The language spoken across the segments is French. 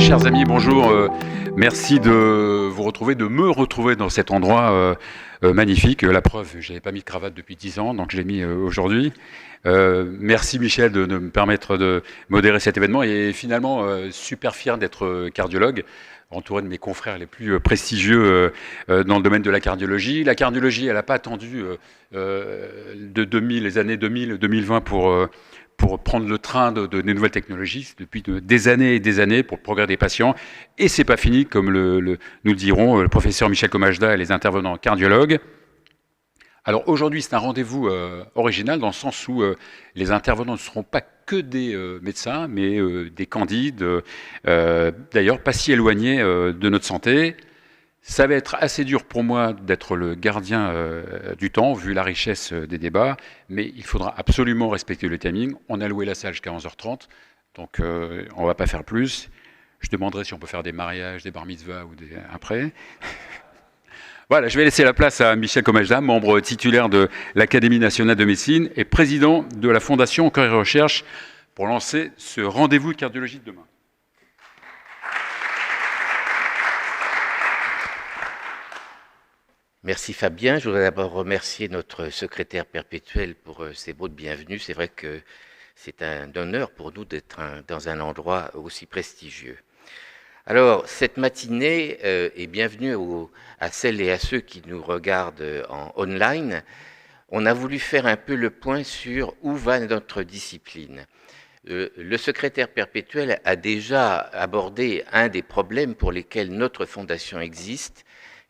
chers amis, bonjour. Merci de vous retrouver, de me retrouver dans cet endroit magnifique. La preuve, je n'avais pas mis de cravate depuis 10 ans, donc je l'ai mis aujourd'hui. Merci Michel de me permettre de modérer cet événement et finalement super fier d'être cardiologue, entouré de mes confrères les plus prestigieux dans le domaine de la cardiologie. La cardiologie, elle n'a pas attendu les années 2000-2020 pour prendre le train des nouvelles technologies depuis des années et des années pour le progrès des patients. Et c'est pas fini, comme nous le diront le professeur Michel Comajda et les intervenants cardiologues. Alors aujourd'hui, c'est un rendez-vous original dans le sens où les intervenants ne seront pas que des médecins, mais des candides, d'ailleurs pas si éloignés de notre santé. Ça va être assez dur pour moi d'être le gardien du temps, vu la richesse des débats, mais il faudra absolument respecter le timing. On a loué la salle jusqu'à 11h30, donc on ne va pas faire plus. Je demanderai si on peut faire des mariages, des bar mitzvahs ou après. Voilà, je vais laisser la place à Michel Comajda, membre titulaire de l'Académie nationale de médecine et président de la Fondation Cœur et Recherche, pour lancer ce rendez-vous de cardiologie de demain. Merci Fabien. Je voudrais d'abord remercier notre secrétaire perpétuel pour ses mots de bienvenue. C'est vrai que c'est un honneur pour nous d'être dans un endroit aussi prestigieux. Alors, cette matinée est bienvenue à celles et à ceux qui nous regardent en online. On a voulu faire un peu le point sur où va notre discipline. Le secrétaire perpétuel a déjà abordé un des problèmes pour lesquels notre fondation existe,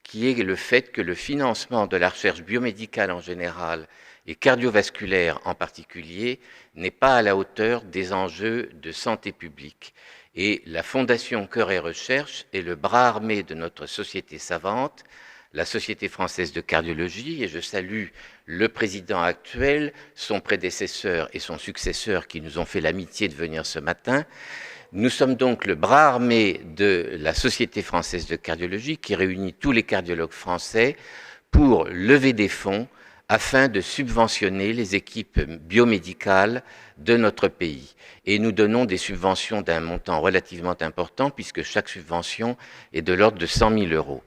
qui est le fait que le financement de la recherche biomédicale en général et cardiovasculaire en particulier n'est pas à la hauteur des enjeux de santé publique. Et la Fondation Cœur et Recherche est le bras armé de notre société savante, la Société française de cardiologie, et je salue le président actuel, son prédécesseur et son successeur qui nous ont fait l'amitié de venir ce matin. Nous sommes donc le bras armé de la Société française de cardiologie qui réunit tous les cardiologues français pour lever des fonds afin de subventionner les équipes biomédicales de notre pays. Et nous donnons des subventions d'un montant relativement important puisque chaque subvention est de l'ordre de 100 000 €.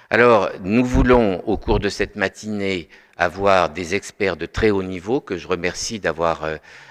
Alors, nous voulons, au cours de cette matinée, avoir des experts de très haut niveau, que je remercie d'avoir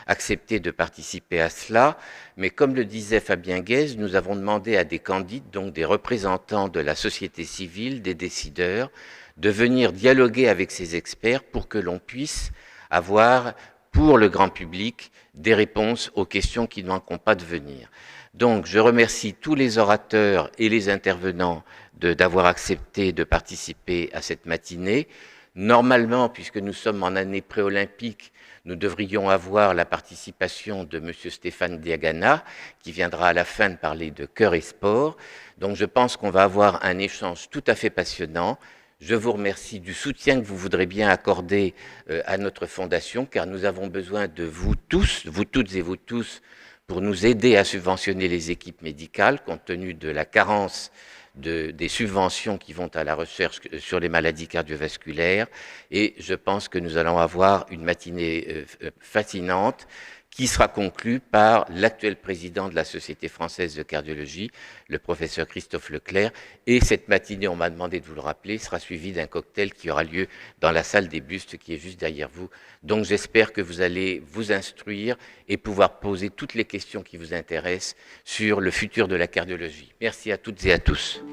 accepté de participer à cela. Mais comme le disait Fabien Guèze, nous avons demandé à des candides, donc des représentants de la société civile, des décideurs, de venir dialoguer avec ces experts pour que l'on puisse avoir, pour le grand public, des réponses aux questions qui ne manqueront pas de venir. Donc, je remercie tous les orateurs et les intervenants d'avoir accepté de participer à cette matinée. Normalement, puisque nous sommes en année pré-olympique, nous devrions avoir la participation de M. Stéphane Diagana, qui viendra à la fin de parler de cœur et sport. Donc, je pense qu'on va avoir un échange tout à fait passionnant. Je vous remercie du soutien que vous voudrez bien accorder à notre fondation, car nous avons besoin de vous tous, vous toutes et vous tous, pour nous aider à subventionner les équipes médicales, compte tenu de la carence des subventions qui vont à la recherche sur les maladies cardiovasculaires. Et je pense que nous allons avoir une matinée fascinante qui sera conclue par l'actuel président de la Société française de cardiologie, le professeur Christophe Leclerc. Et cette matinée, on m'a demandé de vous le rappeler, sera suivie d'un cocktail qui aura lieu dans la salle des bustes qui est juste derrière vous. Donc j'espère que vous allez vous instruire et pouvoir poser toutes les questions qui vous intéressent sur le futur de la cardiologie. Merci à toutes et à tous.